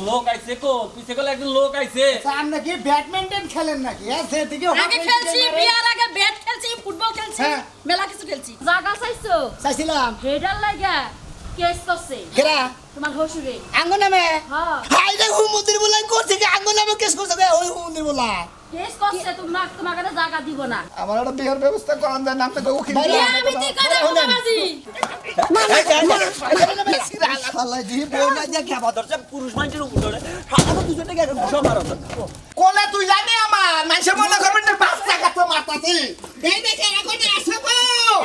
লোক আইছে কোন পিছে কোন একজন লোক আইছে স্যার নাকি ব্যাডমিন্টন খেলেন নাকি সেদিকে আগে খেলছি বিয়ার আগে ব্যাট খেলছি ফুটবল খেলছি হ্যাঁ। মেলা কিছু খেলছি জায়গা চাইছো চাইছিলাম হেডার লাগা কেস করছে কেরা তোমার হসুরে আঙ্গো নামে হ্যাঁ হাই রে হু মন্দির বলাই করছে কি আঙ্গো নামে কেস করছে গে ওই হু মন্দির বলা কেস করছে তোমাকে জায়গা দিব না আমার একটা বিয়ের ব্যবস্থা করান যায় না আপনি তো উকিল বাইরে আমি ঠিক করে বাবাজি শালা জি বউ না যে খাবা ধরছে পুরুষ মানুষের উপর ধরে আমরা দুজনে গেছে সব মারো কোলে তুই জানি আমার মানুষে মনে করবেন না পাঁচ টাকা তো মারতাছি এই দেখে এখন আসবো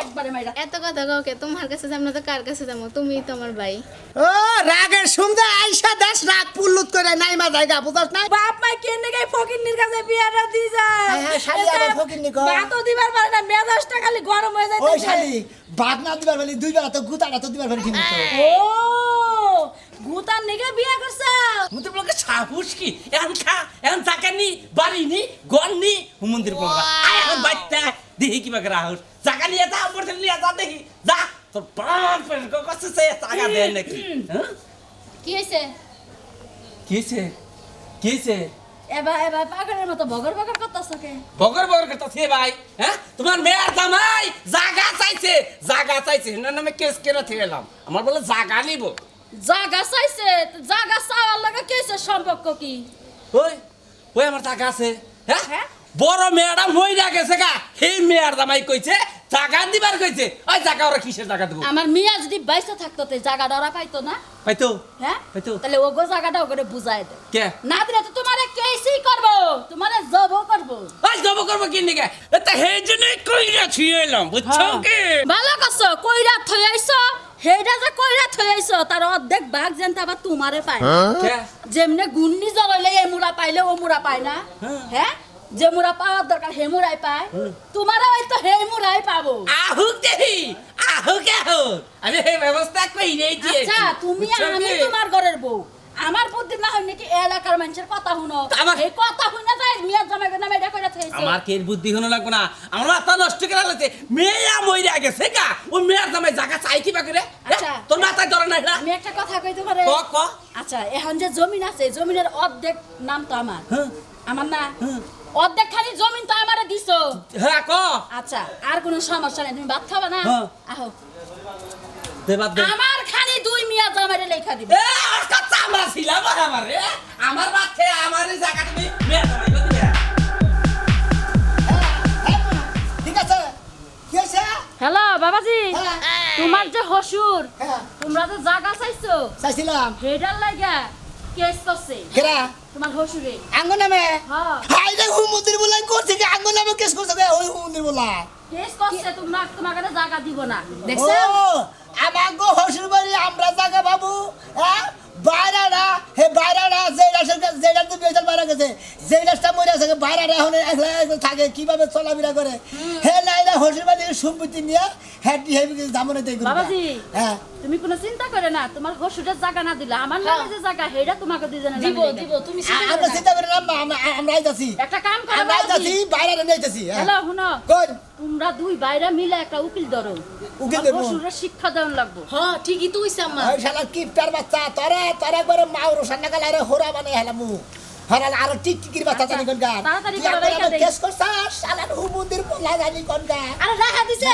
একবারে মাইরা এত কথা কাউকে তোমার কাছে যাবো না তো কার কাছে যাবো তুমি তো আমার ভাই ও রাগের সঙ্গে আইসা দেশ রাগ পুল্লুত করে নাই মা জায়গা বুঝছ না বাপ মা কেনে গায় ফকিন্নির কাছে বিয়াটা দি যায় হ্যাঁ, শালি আবার ফকিন্নি কয়। ভাতও দিবার পারে না মেজাজটা খালি গরম হয়ে যায় ওই শালি ভাত না দিবার বলি দুই বেলা তো গুতাটা তো দিবার বলি ঠিক মতো ও গুতার নিগে বিয়া করছা মুতে বলকে সাহস কি এখন খা এখন জাকানি বাড়িনি গননি হুমন্দির বলবা আয় এখন বাইতে দেখি কি বাগরা হাউস জাকা নিয়ে যা মোটর নিয়ে যা দেখি যা তোর বাপ কষ্ট সে টাকা দেন নাকি হ্যাঁ কি হইছে কিছে কিছে এবার পাগলের মতো বগর বগর করতাছ কে বগর বগর করতে ছে ভাই হ্যাঁ তোমার মেয়ের জামাই জায়গা চাইছে না নামে কেস কেন থেলাম আমার বলে জায়গা নিব জাগা চাইছে জাগা চাওয়ার লাগে কেছে সম্পর্ক কি ওই ওই আমার টাকা আছে হ্যাঁ হ্যাঁ? বড় মেয়েরা মইরা গেছে গা সেই মেয়ের জামাই কইছে জায়গা দিবার কইছে ওই জায়গা ওরা কিসের জায়গা দেবো আমার মিয়া যদি বাইসে থাকতো তে জায়গাটা ওরা পাইতো না পাইতো হ্যাঁ পাইতো তাহলে ওগো জায়গাটা ওগরে বুঝাই দে কে না দিলে তো তোমারে কেসই করবো তোমারে জবও করবো ওই জব করব কি নিকে এটা হেই জন্য কইরা ছিলাম বুঝছো কি ভালো করছো কইরা থই আইছো হেডা যে কইরা থই আইছো তার অর্ধেক ভাগ জানতে আবার তোমারে পায় না। কে যেমনে গুন্নি জ্বলাইলে এ মুড়া পাইলে ও মুড়া পায় না হ্যাঁ যে মুড়া পাওয়ার দরকার হে মুড়াই পায় তোমারও ওই তো হে মুড়াই পাবো আহুক দেহি আহুক আমি এই ব্যবস্থা কই নেই দিয়েছি আচ্ছা তুমি আমি তোমার ঘরের বউ আমার বুদ্ধি না হয় নাকি এলাকার মানুষের কথা শুনো আমার- এই কথা শুনে যায় মিয়া জামাই নামে এটা কইরা থইছে আমার কে বুদ্ধি হনো লাগবো না আমার মাথা নষ্ট করে লাগছে মেয়া মইরা গেছে গা ও মেয়ের জামাই জায়গা চাই কি বাকরে আচ্ছা। তোর মাথায় ধরে না আমি একটা কথা কইতে পারে ক ক আচ্ছা এখন যে জমিন আছে জমিনের অর্ধেক নাম তো আমার হ্যাঁ আমার না হ্যাঁ। অর্ধেক খালি জমিন তো আমারে দিছো হ্যাঁ ক আচ্ছা আর কোনো সমস্যা নেই তুমি ভাত খাবা না হ্যাঁ। আহো দে বাদ দে আমার খালি দুই মিয়া জামাইরে লেখা দিবে এ আর কাচ্চা আমরা ছিলাম আমার রে আমার বাচ্চা আমার এই জায়গা তুমি মেয়ের জামাই দিবে ঠিক আছে কি আছে হ্যালো বাবাজি হ্যাঁ। তোমার যে হসুর হ্যাঁ তোমরা যে জায়গা চাইছো চাইছিলাম হেডার লাগা কেস করছে কেরা তোমার হসুরে আঙ্গো নামে হ্যাঁ হাই রে হু মন্দির বলাই করছে কি আঙ্গো নামে কেস করছে গে ওই হু মন্দির বলা কেস করছে তোমাকে জায়গা দিব না ও দেখছো আমার গো হসুর বাড়ি আমরা জায়গা বাবু হ্যাঁ বাইরাটা হে বাইরাটা যেটা তো বেজাল বাইরা গেছে যে গাছটা মরে আছে বাইরাটা এখন একলা একলা থাকে কিভাবে চলাফেরা করে হে নাইরা হসুর বাড়ি সম্পত্তি নিয়ে হ্যাঁ হেবি জামনে দেই বাবাজি হ্যাঁ তুমি কোনো চিন্তা করে না তোমার হসুরের জায়গা না দিলে আমার নামে যে জায়গা হেডা তোমাকে দুজনে দিব দিব তুমি আমরা চিন্তা করি না আমরা আইতাছি একটা কাম করো আমরা আইতাছি বাইরাটা নিতেছি হ্যালো শুনো কোন তোমরা দুই বাইরে মিলে একটা উকিল ধরো উকিল ধরবো? হসুরের শিক্ষা দেওয়ান লাগবো হ্যাঁ ঠিকই তো হইছে আম্মা ওই শালা কিপটার বাচ্চা তোরা একবারে মাউর সান্না গালে হোরা মানে হেলামু হরাল আর টিকটিকির বাচ্চা জানি কোন গা তাড়াতাড়ি করে রাইখা দেই। কেস করছাস শালার হুমুদের পোলা জানি কোন গা আরে রাখা দিছে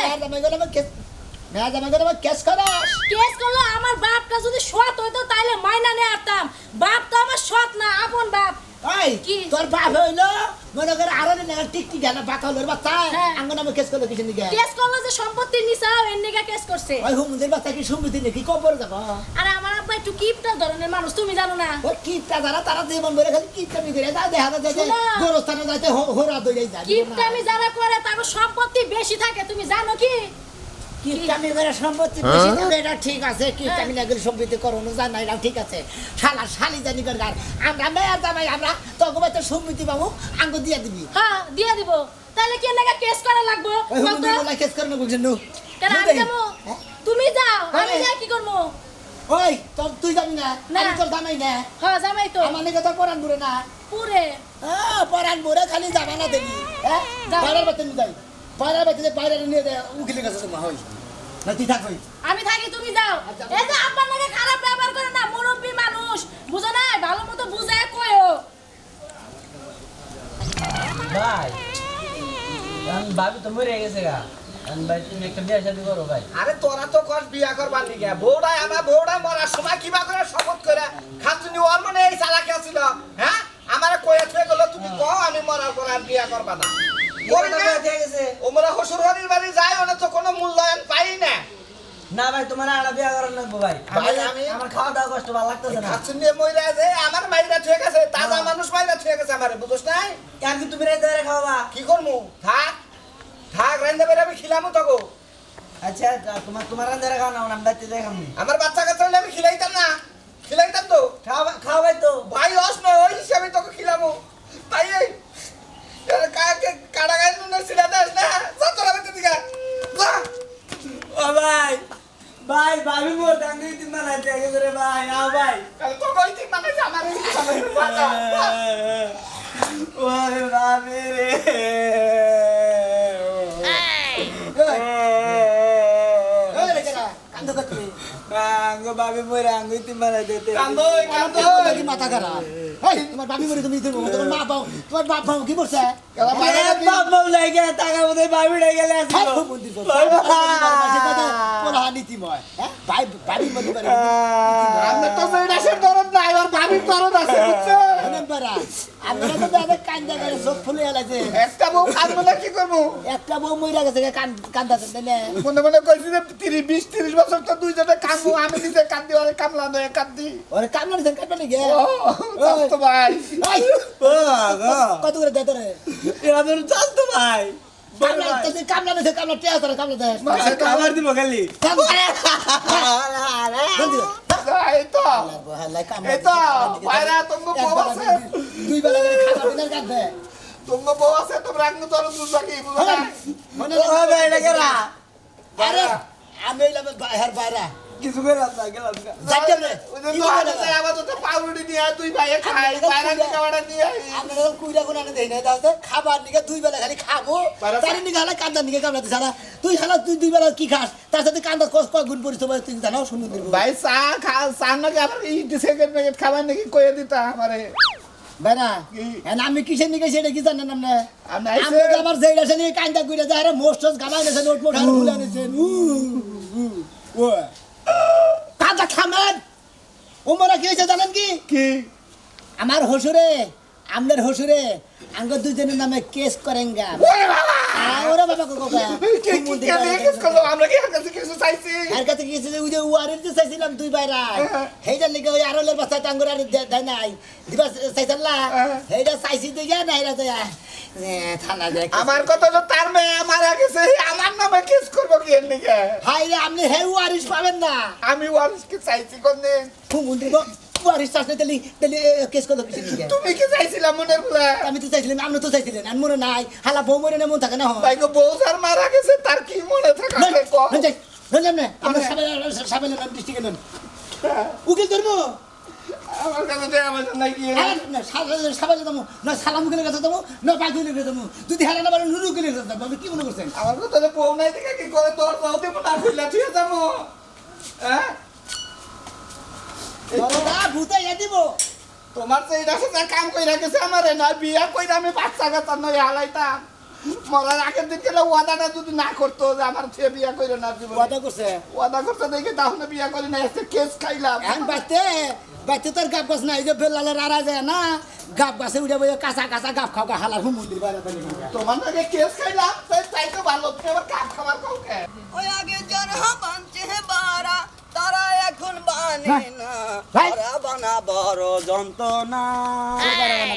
মেয়া জামাই গেলে কেস করাস কেস করলো আমার বাপটা যদি সৎ হইতো তাইলে মাইনা নিয়ে আসতাম বাপ তো আমার সৎ না আপন বাপ ওই কি? তোর বাপ হইলো মনে করে আরো না টিকটিক গেল বাকালের বাচ্চা হ্যাঁ। আঙ্গ নামে কেস করলো কিছু নিগে কেস করলো যে সম্পত্তি নিছাও এর নিগা কেস করছে ওই হুমুদের বাচ্চা কি সুমতি নাকি কবর যাব আরে আমার আব্বা একটু কিপটা ধরনের মানুষ তুমি জানো না ওই কিপটা যারা তারা জীবন ধরে খালি কিপটা নি করে যা দেখা যায় যে শোনো। গোরস্থানে যাইতে হোরা দইরাই যায় কিপটা আমি যারা করে তার সম্পত্তি বেশি থাকে তুমি জানো কি কিপটামি করে সম্পত্তি বেশি থাকে এটা ঠিক আছে কিপটামি না করে সম্পত্তি করোনো জানা এটা ঠিক আছে শালা শালি জানি কর গার আমরা মেয়ার জামাই আমরা তোকে তো সম্পত্তি পাবো আঙ্গ দিয়া দিবি হ্যাঁ দিয়ে দিব তাহলে কি নাকি কেস করা লাগবো ওই বল তো? হুমুদের বলা কেস করনো বুঝছেন নো কেন আমি যাবো তুমি যাও আমি হ্যাঁ। যাই কি করবো ওই তোর তুই যাবি না না। আমি তোর জামাই না হ্যাঁ জামাই তো আমার নাকি তোর পরান বুড়ে না পুরে পরান বুড়ে খালি যাবা না দেখি হ্যাঁ যাও। বাইরের বাচ্চা নিয়ে যাই বাইরের বাচ্চা বাইরে নিয়ে দেয় উকিলের কাছে তোমার হই না তুই থাক হই আমি থাকি তুমি যাও আচ্ছা। এই যে আব্বার নাকি খারাপ ব্যবহার করে না মুরব্বী মানুষ বুঝো না ভালো ভাবি তো মরে গেছে গা ভাই তুমি একটা বিয়ে শাদী করো ভাই আরে তোরা তো কস বিয়া করবার নিকে বউড়াই আমার বউড়াই মরার সময় কিবা করে শপথ করে খাতুনি ওর মানে এই চালাকি আছিল হ্যাঁ আমারে কইয়া থয়ে গেল তুমি কও আমি মরার পর আর বিয়া করবা না করে গেছে ওমরা শ্বশুর বাড়ির বাড়ি যায় ওনে তো কোনো মূল্যায়ন পাই না না ভাই তোমার আর বিয়ে করার লাগবো ভাই আমি আমার খাওয়া দাওয়া কষ্ট ভালো লাগতেছে না খাতুনি মইরা যে আমার মাইরা থয়ে গেছে তাজা মানুষ মাইরা থয়ে গেছে আমারে বুঝছ নাই আর কি তুমি রাইতে রাইতে খাওয়া কি করমু থাক থাক রাইন্দা বেরে আমি খিলামু তগো আচ্ছা তোমার রান্দারে খাও না আমি বাইতে যাই খামনি আমার বাচ্চা কাচ্চা হলে আমি খিলাইতাম না খিলাইতাম তো খাও ভাই তো ভাই অস নয় ওই হিসাবে তোকে খিলামু তাই এই কাকে কাড়া গাই নুনে সিলা দাস না যা তোরা বেতে দিগা যা ও ভাই ভাই ভাবি মোর টাঙ্গি তিন মানাইতে গেছে রে ভাই আও ভাই কাল তো কই ঠিক মানে আমার ওরে ভাবি রে ওই রে কেনা কান্দ করতে আঙ্গ ভাবি মোর আঙ্গি তিন মানাইতে কান্দো কান্দো কি মাথা খারাপ এই তোমার বাবি মরে তুমি তোমার তোমার বাপ বাবু কি করছে কালা আরে বাপ বাপ লাগে টাকা মধ্যে ভাবি রে গেলে হ্যাঁ, আসলো মন্দির করছে পোলা নীতিময় হ্যাঁ ভাই বাড়ির মধ্যে বাড়ি আমরা তো মেয়েটাসের দরদ নাই আর ভাবির দরদ আছে বুঝছো শোনেন পারা আপনারা তো দাদা কান্দা করে চোখ ফুলে এলাইছে একটা বউ কান্দবো না কি করবো একটা বউ মইরা গেছে কান্দাছে তাই না মনে মনে কইছি যে 20-30 বছর তো দুইজনে কান্দবো আমি নিজে কান্দি ওরে কামলা নয় কান্দি ওরে কামলা দিছেন কাটবে নাকি ও তো ভাই এই, ও গো কত করে দেয় তোরে এরা তো জানতো ভাই কামলা দিছে কামলা টিয়া তোরে কামলা দেয় খাবার দিব খালি এই তো এই তো বাইরে তোমার বউ আছে দুই বেলা করে খাবার দিনের কাটবে তোমার বউ আছে তোমরা একটু তোর বুঝবা কি বুঝবা না মনে ও ভাই এটা কেরা আরে আমি হইলাম হের বাইরা কিছু করে না গেলাম না যাইতে রে ওই যে তো হাতে আবার তো পাউরুটি নিয়ে আয়, তুই ভাইয়ে খাই বাইরে থেকে খাবারটা নিয়ে আয়। আপনারা কুইরা কোন আনে দেই না দাও খাবার নিকে দুই বেলা খালি খাবো বাইরে তার নিকে হালা কান্দা নিকে কামলা দিছ না তুই হালা তুই দুই বেলা কি খাস তার সাথে কান্দা কস কয় গুণ পরিস তুই জানো শুনুন দিব ভাই চা খা চা নাকি আমার এই সেকেন্ড প্যাকেট খাবার নাকি কয়ে দিতা আমারে বেনা কি? এন আমি কিসের নিকে সেটা কি জানেন আপনি আমি আমি আইছে তো আমার যেইটা সে নিয়ে কান্দা কইরা যায় আরে মোস্টস গামাই নেছে নোট মোট আর ভুলে নেছে ও কান্দা খামেন ওমরা কি হয়েছে জানেন কি কি আমার হসুরে আমনের হসুরে আঙ্গ দুজনের নামে কেস করেন গা ওরে বাবা ওরে বাবা কো কো কি কি কে লিখেছ করলো আমরা কি আর কাছে কিছু চাইছি আর কাছে কি যে ওই যে ওয়ারের যে চাইছিলাম দুই বাইরা হেইটার লিগে ওই আরলের বাচ্চা টাঙ্গুর আর দেয় নাই দিবা চাইছলা হেইটা চাইছি দিগা না হেরা তো থানা যায় আমার কথা তো তার মেয়ে মারা গেছে আমার নামে কেস করবো কি এর লিগে হাই রে আপনি হে ওয়ারিস পাবেন না আমি ওয়ারিসকে চাইছি কোনদিন ফুমুন্দি ওয়ারিস চাইতে তেলি তেলি কেস করলো কিছু দিকে তুমি কি চাইছিলা মনের বলে আমি তো চাইছিলাম আপনি তো চাইছিলেন আর মনে নাই হালা বউ মরে না মন থাকে না হয় ভাই গো বউ যার মারা গেছে তার কি মনে থাকে কো রঞ্জন না আমরা সাবেলের নাম ডিস্ট্রিক্টে নেন উকিল ধর্ম আমার কাছে টাকা পয়সা নাই কি সাবেলে দামো না সালাম উকিলের কাছে দামো না বাকি উকিলের কাছে দামো যদি হারা না পারেন নুরু উকিলের কাছে দামো আপনি কি মনে করছেন আমার কথা তো বউ নাই থেকে কি করে তোর যাও দেবো না খুললা ঠিক আছে যাবো হ্যাঁ বড়দা ভূতে ইয়ে দিব তোমার তো এটা সাথে কাম কইরা গেছে আমারে না বিয়া কইরা আমি বাচ্চা কাচ্চা নয় হালাইতাম মরার আগের দিন গেলে ওয়াদাটা যদি না করতো যে আমার ছেলে বিয়া কইরো না জীবনে ওয়াদা করছে ওয়াদা করতে দেখে তাহলে বিয়া করি না এসে কেস খাইলাম এখন বাইতে তোর গাপ গাছ নাই যে বেলালে রারা যায় না গাপ গাছে উঠে বই কাঁচা কাঁচা গাপ খাও হালার হুম মন্দির বাইরে বাইরে তোমার নাকি কেস খাইলাম তাই তো ভালো তুমি আবার কাপ খাবার কাউকে ওই আগে যারা বানছে বারা তারা এখন বানে না ভাই। তারা বানা বড় যন্ত্রণা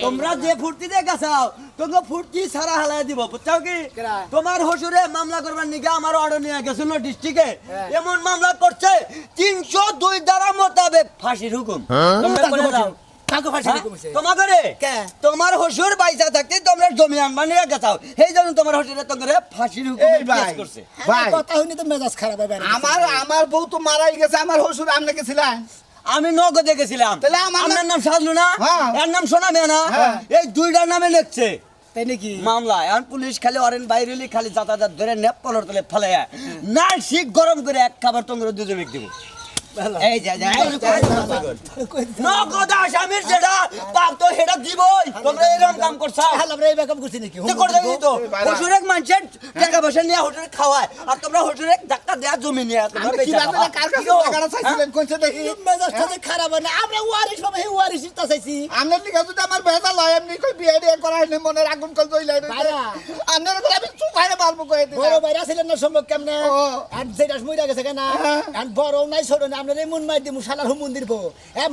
তোমরা যে ফুর্তি দেখাও তোমরা ফুর্তি সারা হালাই দিব বুঝছো কি কেরা? তোমার হসুরে মামলা করবার নিকে আমার অর্ডার নিয়ে গেছিল ডিস্ট্রিক্টে হ্যাঁ। এমন মামলা করছে 302 ধারা মোতাবেক ফাঁসির হুকুম তোমরা করে দাও কাকু ফাঁসি হ্যাঁ? কমছে তোমার ঘরে কে? তোমার হসুর বাইসা থাকতে তোমরা জমি আনবার নিয়ে গেছাও সেই জন্য তোমার হসুরে তোমার ফাঁসির হুকুম এই ভাই। করছে ভাই। কথা হইনি তো মেজাজ খারাপ হবে আমার বউ তো মারাই গেছে আমার হসুর আমনে গেছিলেন আমি নগদে গেছিলাম তাহলে আমার আপনার নাম সাজলু না হ্যাঁ। এর নাম সোনা মেয়ে না হ্যাঁ। এই দুইটার নামে লিখছে তাই নাকি মামলা এখন পুলিশ খালি অরেন বাইরেলি খালি যাতায়াত ধরে নেপ পলর তলে ফেলে না শিখ গরম করে এক খাবার তোমরা দুজনে দিব এই যা যা নগদ আসামির যেটা তো হেডা দিবই তোমরা এরকম কাম করছ হ্যাঁ আমরা এই বেকআপ করছি নাকি তো করে দিই তো হুজুরে মানুষের টাকা পয়সা নিয়ে হোটেলে খাওয়ায় আর তোমরা হোটেলে ধাক্কা দেয়া জমি নিয়ে তোমরা আপনি কিভাবে কার কাছে টাকাটা চাইছিলেন কোনছে দেখি মেজাজটা খারাপ না আমরা ওয়ারিশ হবে এই ওয়ারিশটা চাইছি আমনের লিখা যদি আমার বেজা লয় এমনি কই বিয়ে দিয়ে করা হইলে মনের আগুন কল জ্বলাই বাইরা। আমনের করে আমি চুপাইরে মারবো কই দিই বড় ভাইরা ছিলেন না সম্ভব কেমনে ও। আর যেটা মইরা গেছে কেন আর বড় নাই ছোট না আমরা এই মন মাই দিমু শালার হুম মন্দির পো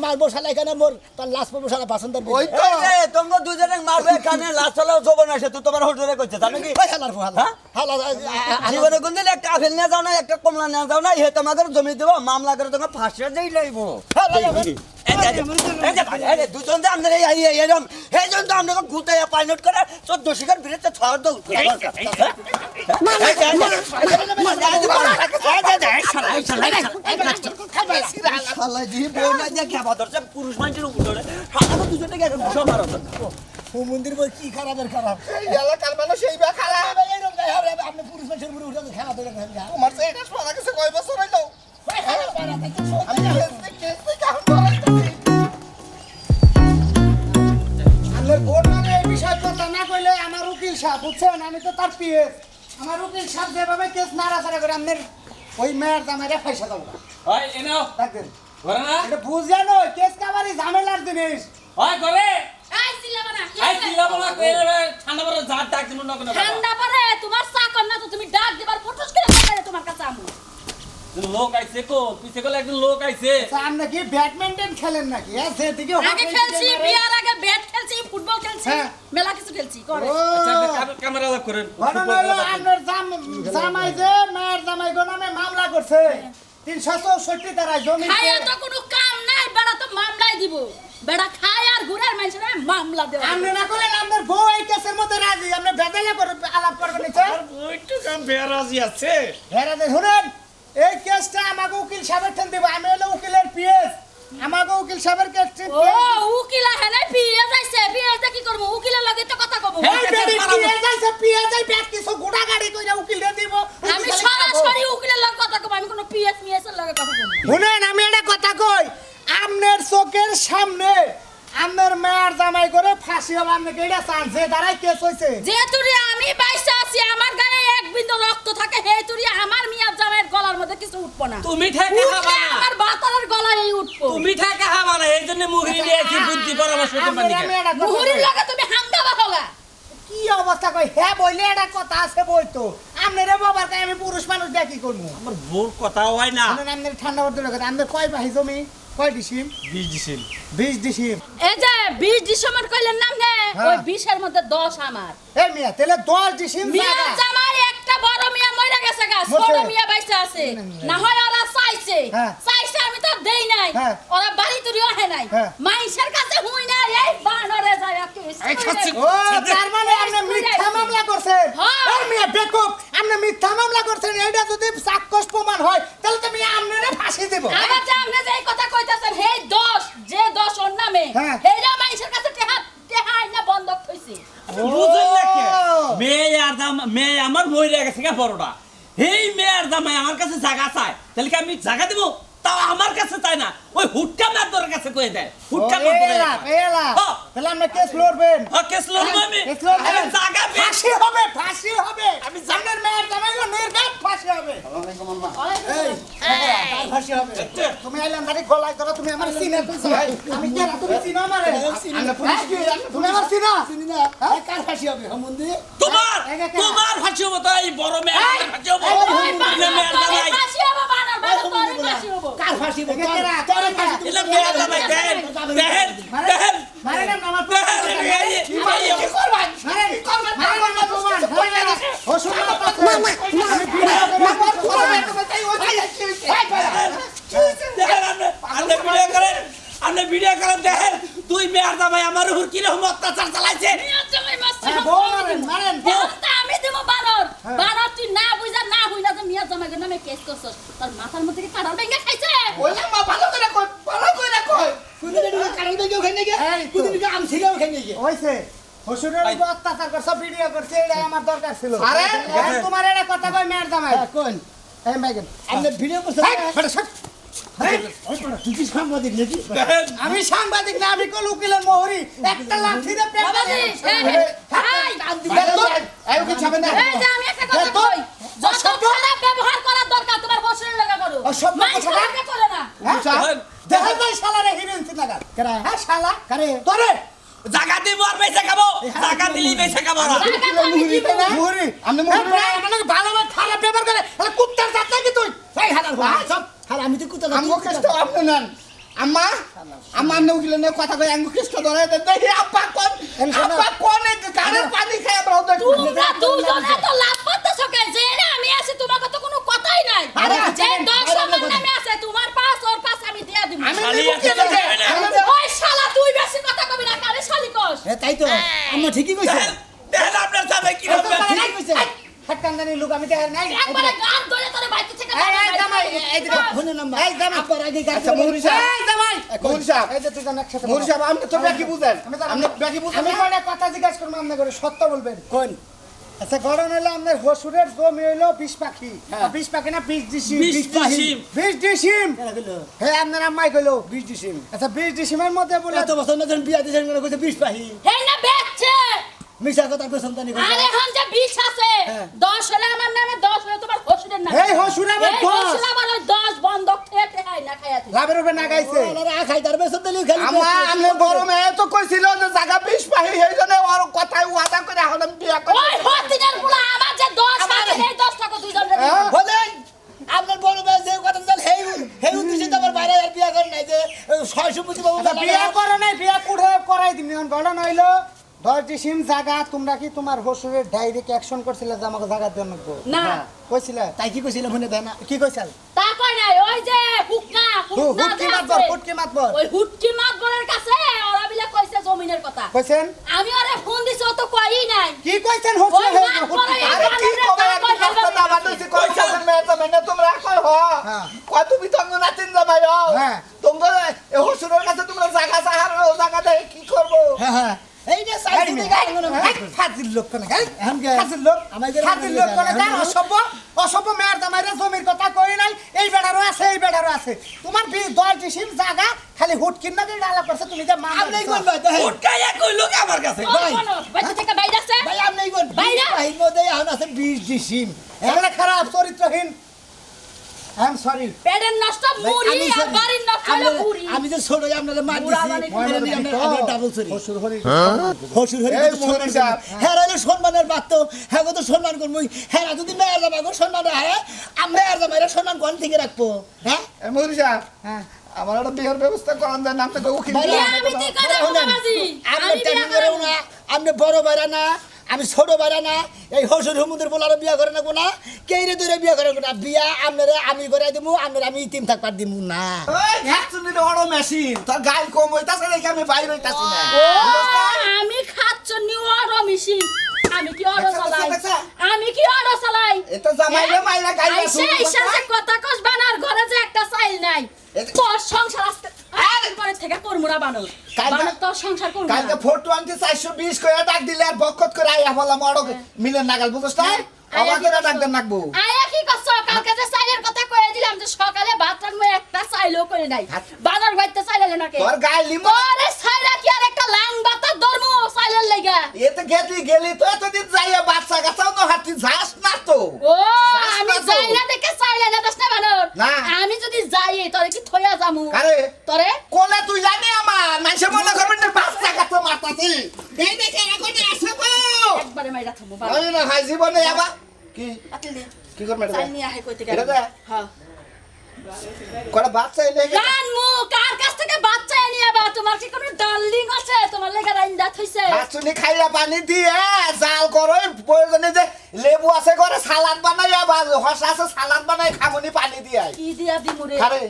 মারবো শালাই কেন মোর তার লাশ পড়বো শালা বাসন্ত ওই তো এই তোমরা দুজনে মারবে কানে লাশ চলাও জবন আসে তুই তোমার হোটেলে কইছে জানো কি ওই শালার হালা হালা জীবনে কোনদিন একটা আপেল নিয়ে যাও না একটা কমলা নিয়ে যাও না হে তোমাদের জমি দেবো মামলা করে তোমাকে ফাঁসিয়ে দেই লাইবো দুজন যে আমাদের এরকম এই জন্য তো আমরা গুতাইয়া পাইলট করে 14 শিকার বিরুদ্ধে ছড় দাও শালা দি বউ না যে খেবা ধরছে পুরুষ মানুষের উপর ধরে শালা দুজনে গেছে ঘুষা মারো হুম মন্দির বই কি খারাপের খারাপ এই এলাকার মানুষ এইবা খারাপ আপনি পুরুষ মানুষের উপরে উঠে খেলা ধরে তোমার যে এটা শোনা গেছে কয় বছর হইলো আমি কেসে কাউন্ট করাইতেছি আমার বোন মানে এই বিষয় কথা না কইলে আমার উকিল সাহেব বুঝছেন আমি তো তার পিএস আমার উকিল সাহেব যেভাবে কেস নাড়াচাড়া করে আপনার ওই মেয়ের দামের পয়সা দেবো হয় এনো দেখবেন করে না এটা বুঝলেন ওই কেস কাবারই ঝামেলার জিনিস হয় করে এই চিল্লাবা না আই চিল্লা বলা কইরে ঠান্ডা বড় জাত ডাক দিন না কোনো ঠান্ডা পরে তোমার চাকর না তো তুমি ডাক দিবার ফটোস করে দেখালে তোমার কাছে আমু লোক আইছে কো পিছে কোলে একজন লোক আইছে আপনি কি ব্যাডমিন্টন খেলেন নাকি সেদিকে আগে খেলছি বিয়ার আগে ব্যাট খেলছি ফুটবল খেলছি হ্যাঁ। মেলা কিছু খেলছি করে আচ্ছা ক্যামেরা অফ করেন আপনার জামাই যে মেয়ের জামাই গো নামে মামলা করছে 364 ধারায় জমি খায়া তো কোনো কাম নাই বেড়া তো মামলাই দিব বেড়া খায় আর ঘুরার মানুষের নামে মামলা দেওয়া আপনি না করলেন আপনার বউ এই কেসের মধ্যে রাজি আপনি বেদালে করে আলাপ করবেন স্যার ওইটু কাম বেরাজি আছে হেরাতে শুনেন এই কেসটা আমাকে উকিল সাহেবের ঠেন দেব আমি হলো উকিলের পিএস আমাকে উকিল সাহেবের কেস ও উকিল হেনে পিএস আইছে পিএস কি করব উকিলের লগে তো কথা কব এই বেডি পিএস আইছে পিএস আই ব্যাট কিছু গোটা গাড়ি কইরা উকিল রে দিব আমি সরাসরি উকিলের লগে কথা কব আমি কোনো পিএস মিএস এর লগে কথা কব শুনেন আমি এটা কথা কই আপনার চোখের সামনে আপনার মেয়ের জামাই করে ফাঁসি হবে আপনাকে এটা চান্স দাঁড়াই কেস হয়েছে যেহেতু আমি বাইসা আছি আমার গায়ে এক বিন্দু রক্ত থাকে হেতুরি আমার মিয়ার জামাইয়ের গলার মধ্যে কিছু উঠবো না তুমি ঠেকা উঠলে হাবা আমার বাতারের গলায় উঠবো তুমি ঠেকা হাবা না এইজন্য মুহিরি দিয়েছি বুদ্ধি পরামর্শ তোমার দিকে আমি এটা কথা মুহুরির কই। লগে তুমি হাঙ্গামা হলা কি অবস্থা কই হ্যাঁ বইলে এটা কথা আছে বই তো আপনার বাবার কাছে আমি পুরুষ মানুষ দেখি করবো আমার বোর কথা হয় না শুনেন আপনার ঠান্ডা করতে লাগে আপনার কয় বাহি জমি কয় ডিসিম 20 দিছেন 20 ডিসিম এই যে 20 ডিসেম্বর কইলেন নাম নে হ্যাঁ। ওই 20 এর মধ্যে 10 আমার এই মিয়া তাহলে 10 ডিসিম মিয়া জায়গা জামাই একটা বড় মিয়া মইরা গেছে গা মরছে। ছোট মিয়া বাইসা আছে না হয় ওরা চাইছে হ্যাঁ। চাইছে আমি তো দেই নাই হ্যাঁ। ওরা বাড়ি তুরিও আহে নাই হ্যাঁ। মাইশের কাছে হুই না এই বানরে যায় একটু এই খাচ্ছি। ও তার মানে আপনি মিথ্যা মামলা করছেন হ্যাঁ। এই মিয়া বেকুব আপনি মিথ্যা মামলা করছেন এইটা যদি সাক্ষ্য প্রমাণ হয় তাহলে তো মিয়া আপনারে ফাঁসি দেব আবার যে আপনি যে এই কথা কইতাছেন হেই 10 যে 10 ওর নামে হ্যাঁ। হেইরা মাইশের কাছে টেহা আইনা বন্ধক হইছে বুঝেন না কে ও। মেয়ে আমার মইরা গেছে কে বড়টা এই মেয়ের জামাই আমার কাছে জায়গা চায় তাহলে কি আমি জায়গা দেবো তাও আমার কাছে চায় না ওই হুটকা মাদর কাছে কই দেয় হুটকা মাদর এলা তাহলে আমরা কেস লড়বেন কেস লড়বো আমি কেস লড়বেন আমি জায়গা ফাঁসি হবে ফাঁসি হবে আমি জানের মেয়ের জামাই নির্ঘাত ফাঁসি হবে এই ফাঁসি হবে তুমি আইলাম দাঁড়ি গলায় ধরো তুমি আমার সিনে কইছো আমি কি তুমি চিনো আমারে তুমি আমার চিনো চিনি না কার ফাঁসি হবে হুম মন্দির তোমার ফাঁসি হবো তো এই বড় মেয়ে ফাঁসি হবো ওই মেয়ের জামাই ফাঁসি হবে বানার বানার তোরে ফাঁসি হবে কার ফাঁসি হবে কেরা? তোর ফাঁসি তুমি এলা মেয়ের জামাই দেন দেন দেন মারে না আমার কি করবেন মারে না প্রমাণ ও শুনো আমি ভিডিও আপনি ভিডিও করেন দেখেন তুই মেয়ের জামাই আমার উপর কিরকম অত্যাচার চালাইছে মিয়া জামাই মারছে মারেন দেহটা আমি দেব বানর বানর তুই না বুঝা না হইলা যে মিয়া জামাই নামে কেস করছস তোর মাথার মধ্যে কি কাঁড়াল ভেঙে খাইছে ওইলা মা ভালো করে কই ভালো করে কই কুদিনে দিকে কারণ দেখে ওখানে গিয়ে এই তো। কুদিনে দিকে আম ছিল ওখানে গিয়ে হইছে হসুরের উপর অত্যাচার করছে ভিডিও করছে এটা আমার দরকার ছিল আরে, এখন তোমার এটা কথা কই মেয়ের জামাই কোন এই মাইকেন আপনি ভিডিও করছেন এই, বেটা সব। তুই কি সাংবাদিক নাকি দেখেন, আমি সাংবাদিক না, আমি কোন উকিলের মোহরি। একটা লাঠি দিয়ে পেট বাবাজি, মেরে- এই উকিল সাহেব না এই যে আমি একটা কথা কই, যত খারাপ ব্যবহার করার দরকার তোমার বসের লাগা করো। অসভ্য মানুষ কথা। কাউকে করে না। দেখেন, দেখা যায় শালারে হিরোইন সিনাগার। কারা? হ্যাঁ, শালা। কারে? তোরে। জাগা দিব আর পয়সা খাবো, জাগা দিলেই পয়সা খাবো না। টাকা তো আমি দিব। মোহরি। আপনি হ্যাঁ, মোহরি প্রায় আমার লগে ভালোভাবে খারাপ ব্যবহার করে। শালা কুত্তার জাত নাকি তুই? এই হারার ঘর সব আর আমি তো কোথা আমগো কষ্ট আপনি নেন আম্মা আমার নে উকিল নে কথা কই আমগো কষ্ট ধরে দেন দেখি আব্বা কোন গাড়ির পানি খায় আমরা ওদের তোমরা দুজনে তো লাভ করতেছো কেন? যে না আমি আছি তোমাকে তো কোনো কথাই নাই। আরে, যে আরে, 10 আরে, আমার আরে, নামে আছে, তোমার পাস ওর পাস আমি দিয়া দিব। আমি শালি নিব কি একটা লাগে? দেবে না। ওই শালা তুই বেশি কথা কবি না, কারে শালি কস? তাই তো আম্মা ঠিকই কইছে দেখেন, দেখেন আপনার সাথে কি রকম ঠিকই কইছে হাটকান্দানি লোক আমি দেখার নাই। একবারে গান ধরে তোরে বাইতে থেকে এই জামাই, এই দিকে। ফোনে নাম্বার এই জামাই। আপনার আগে গাড়ি আচ্ছা মোহরি সাহেব এই জামাই। মোহরি সাহেব এই যে তুই জান একসাথে মোহরি সাহেব আপনি তো ব্যাকি বুঝেন আমি তো- আপনি ব্যাকি বুঝেন আমি না? কয়টা কথা জিজ্ঞাসা করবো আপনি করে সত্য বলবেন। কোন আচ্ছা, ঘটনা হলো আপনার হসুরের জমি হইলো 20 পাখি। 20 পাখি না 20 ডিসিম? 20 ডিসিম। 20 ডিসিম। কেন কইলো হ্যাঁ, আপনার আম্মাই কইলো 20 ডিসেম আচ্ছা 20 ডিসিমের মধ্যে বলে এত বছর না যখন বিয়া দিয়েছেন মনে কইছে 20 পাহি হেই না বেচছে। মিশা কথা কই সন্তানি আরে এখন যে 20 আছে, 10 হলে আমার নামে, 10 হলে তোমার হসুরের নামে। এই হসুর আমার এই 10। হসুর আমার ওই 10 বন্ধক থেকে খাই না খাইয়াতে। লাভের উপরে না গাইছে। আরে খাই তার বেসন দিলি খালি আমা আমনে বড় মেয়ে তো কইছিল যে জায়গা 20 পাহি এই জন্য ওর কথাই ওয়াদা করে এখন আমি বিয়া করি ওই হতিনের পুলা আমার যে 10 আছে, এই 10 টাকা দুইজন রে দিবো। বলেন আপনার বড় ভাই যে কথা বল হেই উদ্দেশ্যে তো আমার বাইরে আর বিয়া করেন নাই যে 600 পুঁজি বাবু আচ্ছা, বিয়া করো নাই, বিয়া কুড়ে করাই দিমনি। এখন ঘটনা হইলো 10 ডিসিম জায়গা, তোমরা কি তোমার হসুরের ডাইরেক্ট অ্যাকশন করছিলে যে আমাকে জায়গা দেন নাকবো? না। কইছিলে? তাই কি কইছিল মনে দেয় না কি কইছাল? তা কই নাই, ওই যে হুকনা হুটকি মাতবর, হুটকি মাতবর। ওই হুটকি মাতবরের কাছে ওরা বিলে কইছে জমিনের কথা। কইছেন? আমি ওরে ফোন দিছি, ও তো কইই নাই। কি কইছেন ওই হসুরের মাতবরে আরে কি কবে একটু রাস্তা দাবা দিছি কই মেয়ে তো মেনে তোমরা কই হ হ্যাঁ। কয় তুমি তো নাচিন জামাই হও হ্যাঁ। তোমরা এ হসুরের কাছে তোমরা জায়গা সাহার জায়গা দেয় কি করবো হ্যাঁ হ্যাঁ এইটা সাইজ দিকে ফাজিল লোক কোন গাই? এখন কে? ফাজিল লোক, আমাদের ফাজিল লোক কোন গাই? অসভ্য, অসভ্য মেয়ের জামাইরা জমির কথা কই নাই, এই বেড়ারও আছে, এই বেড়ারও আছে। তোমার 10 ডিসিম জায়গা খালি হুটকির নাকি ডালা করছে, তুমি যে মান আপনি কোন ভাই দেখেন উটকাইয়া কইলো কি আমার কাছে? ভাই। বাইতে থেকে বাইরে আছে। ভাই আপনি কোন বাইরে। 20 পাহির মধ্যে এখন আছে 20 ডিসিম এগুলা খারাপ চরিত্রহীন। I am sorry. পেটের নষ্ট মুড়ি আর বাড়ির নষ্ট হলো বুড়ি। আমি যে ছোট আপনারা মার বুড়া দিছি মানে কি? আমি ডাবল সরি হসুর হরি। হসুর হরি এই তো মোহরি সম্মান সাহেব। করবো। হ্যাঁ রইলো সম্মানের বাত হ্যাঁ তো সম্মান করবো হ্যাঁ যদি মেয়ের জামাই সম্মান হ্যাঁ আমি মেয়ের জামাইরা সম্মান কোন থেকে রাখবো হ্যাঁ এ মুরি সাহেব হ্যাঁ। আমার একটা বিয়ের ব্যবস্থা করান দেন আপনি তো উকিল ভাই, বিয়া আমি কি করে বাবাজি? আপনি আমি বিয়া টেনে করব না আপনি বড় বাইরা না আমি ছোট বাইরা না এই হসুর হুমুদের বলার বিয়া করে নেবো না কে রে দূরে বিয়া করে নেবো না বিয়া আপনারা আমি করে দিব আপনারা আমি ইতিম থাকবার দিব না ওই হ্যাকচুনি বড় মেশিন তোর গাল কম হইতাছে দেখে আমি বাইরে হইতাছি না ও, আমি খাচ্ছনি ওরো মিশি। আমি কি ওরো দেখছা, চালাই? দেখছা? আমি কি ওরো চালাই? এটা জামাইরে মাইরা গাইলা আইসা আইসা যে কথা কস বানার ঘরে যে একটা চাইল নাই। এ- তোর সংসার আজকে আর ঘরে থেকে করমুড়া বানর। কালকে- বানর তোর সংসার করমু কালকে না। 420 420 করে ডাক দিলে আর বকত করে আইয়া বললাম অড়ক মিলেন নাগাল বুঝছ না অবাক করে ডাক দেন নাকবো আয়া কি করছ? কালকে যে চাইলের কথা কয়ে দিলাম যে সকালে ভাত রান্না একটা চাইলও করে নাই। বানর বাইতে চাইলে নাকি? তোর গায়ে লিমো তোরে চাইলা কি আর একটা লাং বাতার ধর্ম চাইলের লাগা? এতে গেলি তো এতদিন যাইয়া বাচ্চা গাছাও তো হাতি যাস না তো ও, যাস আমি না তো। যাই না দেখে চাইলে না দশ না বানর। না। আমি যদি যাই তোরে কি থইয়া যামু? আরে তোরে কোলে তুই জানি আমার মানুষে মনে করবেন না বাচ্চা গাছ মারতাছি এই দেখে এখন আসবো একবারে মাইরা থামু বানর। ওই না ভাই জীবনে আবার কি পাতিল দে। কি করবে চাইল নিয়ে আহে কইতে এটা গেল। দে। হ্যাঁ। কোন বাচ্চা এলে জান মু কার কাছ থেকে বাচ্চা নিয়ে আবা? তোমার কি কোনো ডার্লিং আছে? তোমার লাগা রাইন্দা থইছে? হাসুনি খাইয়া পানি দিয়ে জাল করো প্রয়োজনে যে লেবু আছে করে সালাদ বানাই আবার হসা আছে সালাদ বানাই খামনি পানি দিয়ে কি দিয়া দিমু রে? খারে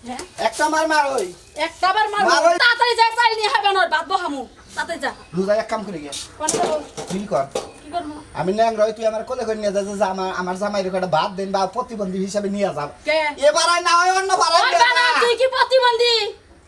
হ্যাঁ? একটা মার মার ওই একটাবার মারবো। মারো। তাড়াতাড়ি যা চাইল নিয়ে আহে বানর, ভাত বহামু। তাড়াতাড়ি যা। রোজা এক কাম করে গিয়ে কোনটা বল? তুই কর কি করবো? আমি ন্যাং রই তুই আমার কোলে করে নিয়ে যা যে আমার জামাই রে একটা ভাত দেন বা প্রতিবন্ধী হিসাবে নিয়ে যাও কে? এবার আর না হয় অন্য ভাড়া ওই বানর, তুই কি প্রতিবন্ধী?